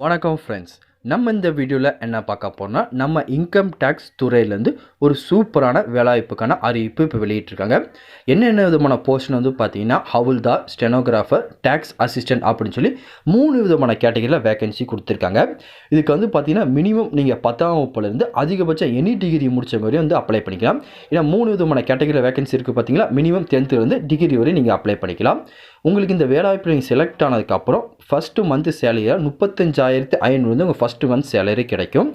வணக்கம் ஃப்ரெண்ட்ஸ். நம்ம இந்த வீடியோவில் என்ன பார்க்க போறோம்னா, நம்ம இன்கம் டேக்ஸ் துறையிலேருந்து ஒரு சூப்பரான வேலைவாய்ப்புக்கான அறிவிப்பு இப்போ வெளியிட்டிருக்காங்க. என்னென்ன விதமான போஸ்ட்னு வந்து பார்த்தீங்கன்னா, ஹவுல்தார், ஸ்டெனோகிராஃபர், டேக்ஸ் அசிஸ்டன்ட் அப்படின்னு சொல்லி 3 விதமான கேட்டகரியில் வேகன்சி கொடுத்துருக்காங்க. இதுக்கு வந்து பார்த்தீங்கன்னா, மினிமம் நீங்கள் 10ஆம் வகுப்புலேருந்து அதிகபட்சம் எனி டிகிரி முடித்த மாதிரி வந்து அப்ளை பண்ணிக்கலாம். ஏன்னா 3 விதமான கேட்டகரியில் வேகன்சி இருக்குது பார்த்தீங்களா. மினிமம் 10th டிகிரி வரை நீங்கள் அப்ளை பண்ணிக்கலாம். உங்களுக்கு இந்த வேலைவாய்ப்பு நீங்கள் செலக்ட் ஆனதுக்கப்புறம் ஃபஸ்ட்டு மந்த் சேலரியாக 35,500 வந்து உங்கள் ஃபஸ்ட்டு மந்த் சேலரி கிடைக்கும்.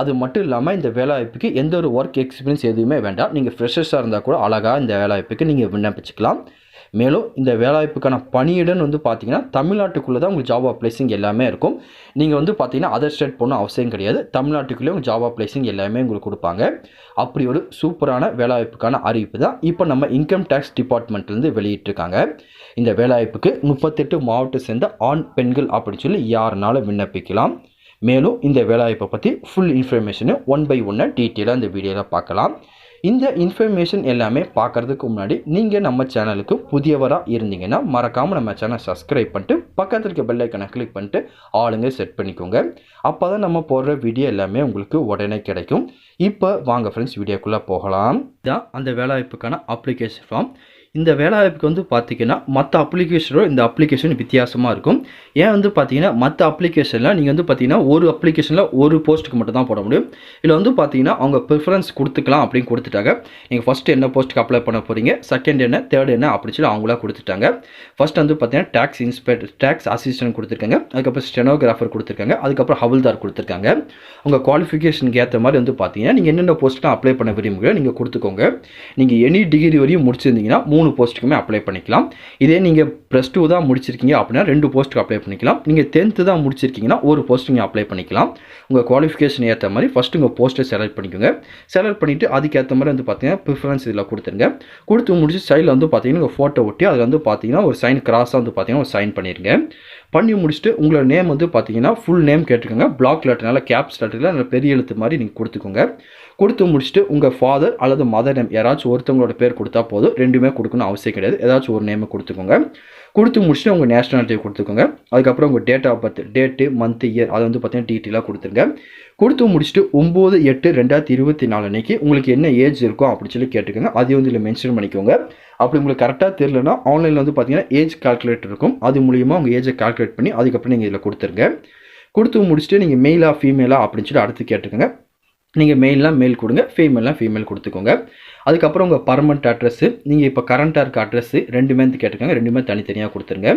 அது மட்டும் இல்லாமல் இந்த வேலைவாய்ப்புக்கு எந்த ஒரு ஒர்க் எக்ஸ்பீரியன்ஸ் எதுவுமே வேண்டாம். நீங்கள் ஃப்ரெஷர்ஸாக இருந்தால் கூட அழகாக இந்த வேலைவாய்ப்புக்கு நீங்கள் விண்ணப்பிச்சுக்கலாம். மேலும் இந்த வேலைவாய்ப்புக்கான பணியிடம் வந்து பார்த்தீங்கன்னா, தமிழ்நாட்டுக்குள்ளே தான் உங்களுக்கு ஜாப் அப்ளைசிங் எல்லாமே இருக்கும். நீங்கள் வந்து பார்த்தீங்கன்னா அதர் ஸ்டேட் போகணும் அவசியம் கிடையாது. தமிழ்நாட்டுக்குள்ளே உங்கள் ஜாப் அப்ளைசிங் எல்லாமே உங்களுக்கு கொடுப்பாங்க. அப்படி ஒரு சூப்பரான வேலைவாய்ப்புக்கான அறிவிப்பு தான் இப்போ நம்ம இன்கம் டேக்ஸ் டிபார்ட்மெண்ட்லேருந்து வெளியிட்டிருக்காங்க. இந்த வேலைவாய்ப்புக்கு 38 மாவட்டத்தை சேர்ந்த ஆண், பெண்கள் அப்படின்னு சொல்லி யாருனாலும் விண்ணப்பிக்கலாம். மேலும் இந்த வேலைவாய்ப்பை பற்றி ஃபுல் இன்ஃபர்மேஷனை ஒன் பை ஒன்னாக டீட்டெயிலாக இந்த வீடியோவில் பார்க்கலாம். இந்த இன்ஃபர்மேஷன் எல்லாமே பார்க்குறதுக்கு முன்னாடி நீங்கள் நம்ம சேனலுக்கு புதியவராக இருந்தீங்கன்னா மறக்காமல் நம்ம சேனல் சப்ஸ்கிரைப் பண்ணிட்டு பக்கத்தில் இருக்க பெல் ஐக்கனை கிளிக் பண்ணிட்டு ஆளுங்க செட் பண்ணிக்கோங்க. அப்போ தான் நம்ம போடுற வீடியோ எல்லாமே உங்களுக்கு உடனே கிடைக்கும். இப்போ வாங்க ஃப்ரெண்ட்ஸ், வீடியோக்குள்ளே போகலாம். இதுதான் அந்த வேலைவாய்ப்புக்கான அப்ளிகேஷன் ஃபார்ம். இந்த வேலைவாய்ப்புக்கு வந்து பார்த்திங்கன்னா மற்ற அப்ளிகேஷனோட இந்த அப்ளிகேஷன் வித்தியாசமாக இருக்கும். ஏன் வந்து பார்த்தீங்கன்னா, மற்ற அப்ளிகேஷனில் நீங்கள் வந்து பார்த்தீங்கன்னா ஒரு அப்ளிகேஷனில் ஒரு போஸ்ட்டுக்கு மட்டும் தான் போட முடியும். இதில் வந்து பார்த்தீங்கன்னா அவங்க ப்ரிஃபரன்ஸ் கொடுத்துக்கலாம் அப்படின்னு கொடுத்துட்டாங்க. நீங்கள் ஃபஸ்ட்டு என்ன போஸ்ட்டுக்கு அப்ளை பண்ண போகிறீங்க, செகண்ட் என்ன, தேர்ட் என்ன அப்படின்னு சொல்லி அவங்களா கொடுத்துட்டாங்க. ஃபஸ்ட் வந்து பார்த்தீங்கன்னா டேக்ஸ் இன்ஸ்பெக்டர், டேக்ஸ் அசிஸ்டன்ட் கொடுத்துருக்காங்க. அதுக்கப்புறம் ஸ்டெனோகிராஃபர் கொடுத்துருக்காங்க. அதுக்கப்புறம் ஹவுல்தார் கொடுத்துருக்காங்க. உங்கள் குவாலிஃபிகேஷனுக்கு ஏற்ற மாதிரி வந்து பார்த்தீங்கன்னா நீங்கள் என்னென்ன போஸ்ட்டுக்கு அப்ளை பண்ண விரும்புகிறீங்களோ நீங்கள் கொடுத்துக்கோங்க. நீங்கள் எனி டிகிரி வரையும் முடிச்சிருந்தீங்கன்னா 3 போஸ்ட்டுக்குமே அப்ளை பண்ணிக்கலாம். இதே நீங்கள் +2 தான் முடிச்சிருக்கீங்க அப்படின்னா 2 போஸ்ட்டுக்கு அப்ளை பண்ணிக்கலாம். நீங்கள் 10th தான் முடிச்சிருக்கீங்கன்னா ஒரு போஸ்ட் நீங்கள் அப்ளை பண்ணிக்கலாம். உங்கள் குவாலிஃபிகேஷன் ஏற்ற மாதிரி ஃபஸ்ட்டு உங்கள் போஸ்ட்டை செலக்ட் பண்ணிக்கோங்க. செலக்ட் பண்ணிவிட்டு அதுக்கேற்ற மாதிரி வந்து பார்த்தீங்கன்னா ப்ரிஃபரன்ஸ் இதில் கொடுத்துருங்க. கொடுத்து முடிச்சு சைடில் வந்து பார்த்தீங்கன்னா உங்கள் ஃபோட்டோ ஒட்டி அதில் வந்து பார்த்தீங்கன்னா ஒரு சைன் கிராஸாக வந்து பார்த்தீங்கன்னா ஒரு சைன் பண்ணிடுங்க. பண்ணி முடிச்சுட்டு உங்களோட நேம் வந்து பார்த்தீங்கன்னா ஃபுல் நேம் கேட்டுக்கோங்க. பிளாக் லெட்டர்னால கேப்ஸ் லெட்டரில் நல்ல பெரிய எழுத்து மாதிரி நீங்கள் கொடுத்துக்கோங்க. கொடுத்து முடிச்சுட்டு உங்கள் ஃபாதர் அல்லது மதர் நேம் யாராச்சும் ஒருத்தவங்களோட பேர் கொடுத்தா போதும். ரெண்டுமே கொடுக்கணும் அவசியம் கிடையாது. ஏதாச்சும் ஒரு நேமை கொடுத்துக்கோங்க. கொடுத்து முடிச்சுட்டு உங்கள் நேஷனாலிட்டியை கொடுத்துக்கோங்க. அதுக்கப்புறம் உங்கள் date of birth, date, month, year அதை வந்து பார்த்தீங்கன்னா டீட்டெயிலாக கொடுத்துருங்க. கொடுத்து முடிச்சுட்டு 9/8/2024 அன்றைக்கி உங்களுக்கு என்ன ஏஜ் இருக்கும் அப்படின்னு சொல்லி கேட்டுக்கோங்க. அதையும் வந்து இதில் மென்ஷன் பண்ணிக்கோங்க. அப்படி உங்களுக்கு கரெக்டாக தெரியலனா ஆன்லைனில் வந்து பார்த்தீங்கன்னா ஏஜ் கால்குலேட்டர் இருக்கும். அது மூலியமாக உங்கள் ஏஜை கால்குலேட் பண்ணி அதுக்கப்புறம் நீங்கள் இதில் கொடுத்துருங்க. கொடுத்து முடிச்சுட்டு நீங்கள் மெயிலா ஃபீமேலா அப்படின்னு சொல்லி அடுத்து கேட்டுக்கோங்க. நீங்கள் மெயில்லாம் மெயில் கொடுங்க, ஃபீமேல்லாம் ஃபீமேல் கொடுத்துக்கோங்க. அதுக்கப்புறம் உங்கள் பர்மனெண்ட் அட்ரஸ்ஸு, நீங்கள் இப்போ கரண்ட்டாக இருக்க அட்ரஸ்ஸு ரெண்டுமே கேட்டுக்கோங்க. ரெண்டுமே தனித்தனியாக கொடுத்துருங்க.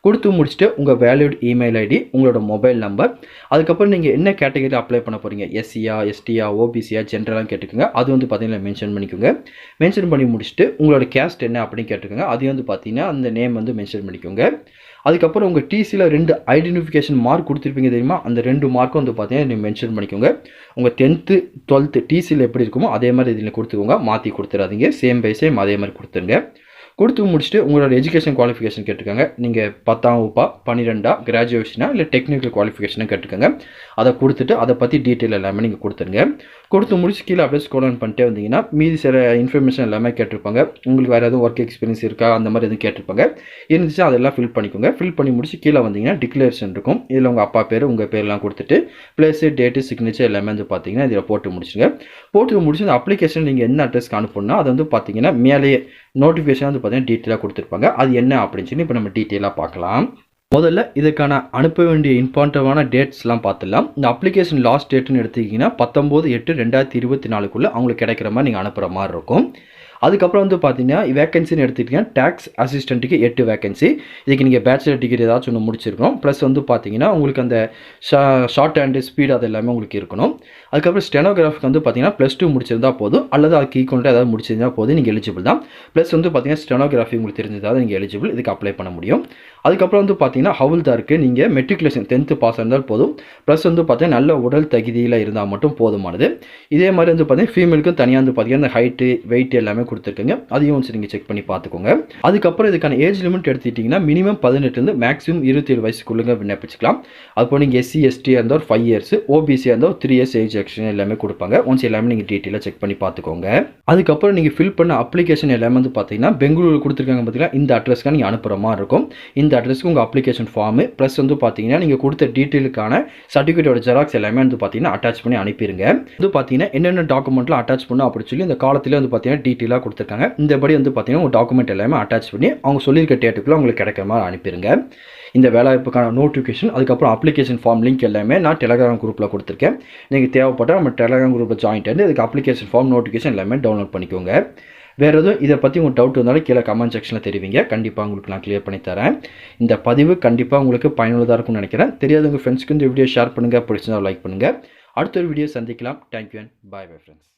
கொடுத்து முடிச்சுட்டு உங்கள் வேலிட் இமெயில் ஐடி, உங்களோட மொபைல் நம்பர், அதுக்கப்புறம் நீங்கள் என்ன கேட்டகரி அப்ளை பண்ண போகிறீங்க, எஸ்சியா, எஸ்டியா, ஓபிசியா, ஜென்ரலாக கேட்டுக்கோங்க. அது வந்து பார்த்தீங்கன்னா மென்ஷன் பண்ணிக்கோங்க. மென்ஷன் பண்ணி முடிச்சுட்டு உங்களோட கேஸ்ட் என்ன அப்படின்னு கேட்டுக்கோங்க. அதையும் வந்து பார்த்தீங்கன்னா அந்த நேம் வந்து மென்ஷன் பண்ணிக்கோங்க. அதுக்கப்புறம் உங்கள் டிசியில் 2 ஐடென்டிஃபிகேஷன் மார்க் கொடுத்துருப்பீங்க தெரியுமா, அந்த 2 மார்க்கும் வந்து பார்த்தீங்கன்னா நீங்கள் மென்ஷன் பண்ணிக்கோங்க. உங்கள் 10th 12th டிசியில் எப்படி இருக்குமோ அதே மாதிரி இதில் கொடுத்துக்கோங்க. மாற்றி கொடுத்துடாதீங்க. சேம் பை சேம் அதே மாதிரி கொடுத்துருங்க. கொடுத்து முடிச்சுட்டு உங்களோட எஜுகேஷன் குவாலிஃபிகேஷன் கேட்டுக்கோங்க. நீங்கள் 10ஆம் வகுப்பா, 12ஆ, கிராஜுவேஷனா இல்லை டெக்னிக்கல் குவாலிஃபிகேஷனாக கேட்டுக்கோங்க. அதை கொடுத்துட்டு அதை பற்றி டீட்டெயில் எல்லாமே நீங்கள் கொடுத்துருங்க. கொடுத்து முடிச்சு கீழே அப்படியே ஸ்க்ரோல் டவுன் பண்ணிட்டே வந்தீங்கன்னா மீதி சில இன்ஃபர்மேஷன் எல்லாமே கேட்டிருப்பாங்க. உங்களுக்கு வேறு எதுவும் ஒர்க் எக்ஸ்பீரியன்ஸ் இருக்கா அந்த மாதிரி எதுவும் கேட்டிருப்பாங்க. இருந்துச்சு அதெல்லாம் ஃபில் பண்ணிக்கோங்க. ஃபில் பண்ணி முடிச்சு கீழே வந்தீங்கன்னா டிக்ளரேஷன் இருக்கும். இதில் உங்கள் அப்பா பேர், உங்கள் பேர்லாம் கொடுத்துட்டு ப்ளேஸு, டேட்டு, சிக்னேச்சர் எல்லாமே வந்து பார்த்தீங்கன்னா இதில் போட்டு முடிச்சுங்க. போட்டு முடிச்சு அந்த அப்ளிகேஷன் நீங்கள் என்ன அட்ரஸ்க்கு அனுப்பணும்னா அதை வந்து பார்த்தீங்கன்னா மேலேயே நோட்டிஃபிகேஷன் வந்து பார்த்தீங்கன்னா டீட்டெயிலாக கொடுத்துருப்பாங்க. அது என்ன அப்படின்னு சொல்லி இப்போ நம்ம டீட்டெயிலாக பார்க்கலாம். முதல்ல இதுக்கான அனுப்ப வேண்டிய இம்பார்ட்டண்டான டேட்ஸ்லாம் பார்த்துடலாம். இந்த அப்ளிகேஷன் லாஸ்ட் டேட்டுன்னு எடுத்துக்கிட்டிங்கன்னா 19/8/2024 அவங்களுக்கு கிடைக்கிற மாதிரி நீங்கள் அனுப்புகிற மாதிரி இருக்கும். அதுக்கப்புறம் வந்து பார்த்தீங்கன்னா வேகன்சின்னு எடுத்துக்கிட்டிங்கன்னா டேக்ஸ் அசிஸ்டண்ட்டுக்கு 8 வேகன்சி. இதுக்கு நீங்கள் பேச்சுலர் டிகிரி ஏதாச்சும் ஒன்று முடிச்சிருக்கணும். ப்ளஸ் வந்து பார்த்தீங்கன்னா உங்களுக்கு அந்த ஷார்ட் ஹேண்டு ஸ்பீட் அது எல்லாமே உங்களுக்கு இருக்கணும். அதுக்கப்புறம் ஸ்டெனோகிராஃபிக்கு வந்து பார்த்தீங்கன்னா +2 முடிச்சிருந்தா போதும், அல்லது அதுக்கு ஈக்குவலாக ஏதாவது முடிச்சிருந்தா போதும், நீங்கள் எலிஜிபிள் தான். ப்ளஸ் வந்து பார்த்தீங்கன்னா ஸ்டெனோகிராஃபி உங்களுக்கு தெரிஞ்சதாவது நீங்கள் எலிஜிபிள், இதுக்கு அப்ளை பண்ண முடியும். அதுக்கப்புறம் வந்து பார்த்தீங்கன்னா ஹவுல்தாருக்கு நீங்கள் மெட்ரிகுலேஷன் 10th பாஸ் இருந்தால் போதும். ப்ளஸ் வந்து பார்த்தீங்கன்னா நல்ல உடல் தகுதியில் இருந்தால் மட்டும் போதுமானது. இதே மாதிரி வந்து பார்த்தீங்கன்னா ஃபீமேலுக்கும் தனியாக வந்து பார்த்தீங்கன்னா இந்த ஹைட்டு, வெயிட் எல்லாமே கொடுத்துருக்குங்க. அதையும் வந்து நீங்கள் செக் பண்ணி பார்த்துக்கோங்க. அதுக்கப்புறம் இதுக்கான ஏஜ் லிமிட் எடுத்துக்கிட்டிங்கன்னா மினிமம் 18 மேக்ஸிமம் 27 வயசுக்குள்ளே விண்ணப்பிச்சுக்கலாம். அப்போ நீங்கள் எஸ்சி, எஸ்டி இருந்தால் ஒரு 5 இயர்ஸ், ஓபிசி இருந்தால் 3 இயர்ஸ் ஏஜ் எக்ஸ்டென்ஷன் எல்லாமே கொடுப்பாங்க. ஒன்ஸ் எல்லாமே நீங்கள் டீட்டெயிலாக செக் பண்ணி பார்த்துக்கோங்க. அதுக்கப்புறம் நீங்கள் ஃபில் பண்ண அப்ளிகேஷன் எல்லாமே வந்து பார்த்தீங்கன்னா பெங்களூர் கொடுத்துருக்காங்க பார்த்தீங்கன்னா இந்த அட்ரஸ்க்காக நீங்கள் அனுப்புகிற மாதிரி இருக்கும். இந்த இந்த அட்ரஸ்க்கு உங்கள் அப்ளிகேஷன் ஃபார்மு ப்ளஸ் வந்து பார்த்தீங்கன்னா நீங்கள் கொடுத்த டீட்டெயிலுக்கான சர்டிஃபிகேட்டோட ஜெராக்ஸ் எல்லாமே வந்து பார்த்தீங்கன்னா அட்டாச் பண்ணி அனுப்பிடுங்க. வந்து பார்த்தீங்கன்னா என்னென்ன டாக்குமெண்ட்லாம் அட்டாச் பண்ணணும் அப்படின்னு சொல்லி இந்த காலத்தில் வந்து பார்த்தீங்கன்னா டீட்டெயிலாக கொடுத்துருக்காங்க. இந்தபடி வந்து பார்த்தீங்கன்னா உங்கள் டாக்குமெண்ட் எல்லாமே அட்டாச் பண்ணி அவங்க சொல்லியிருக்க டேட்டுக்குள்ளே உங்களுக்கு கிடைக்கிற மாதிரி அனுப்பிடுங்க. இந்த வேலைவாய்ப்புக்கான நோட்டிஃபிகேஷன் அதுக்கப்புறம் அப்ளிகேஷன் ஃபார்ம் லிங்க் எல்லாமே நான் டெலகிராம் குரூப்பில் கொடுத்துருக்கேன். நீங்கள் தேவைப்பட்டால் நம்ம டெலகிராம் குரூப்பில் ஜாயின் பண்ணி இதுக்கு அப்ளிகேஷன் ஃபார்ம் நோட்டிஃபிகேஷன் எல்லாமே டவுன்லோட் பண்ணிக்கோங்க. வேறு எதுவும் இதை பற்றி உங்களுக்கு டவுட் இருந்தாலும் கீழே கமெண்ட் செக்ஷனில் தெரிவிங்க. கண்டிப்பாக உங்களுக்கு நான் கிளியர் பண்ணி தரேன். இந்த பதிவு கண்டிப்பாக உங்களுக்கு பயனுள்ளதாக இருக்கும்னு நினைக்கிறேன். தெரியாதவங்க ஃப்ரெண்ட்ஸ்க்கு இந்த வீடியோ ஷேர் பண்ணுங்கள், பிடிச்சிருந்தா லைக் பண்ணுங்கள். அடுத்த ஒரு வீடியோ சந்திக்கலாம். Thank you and bye friends.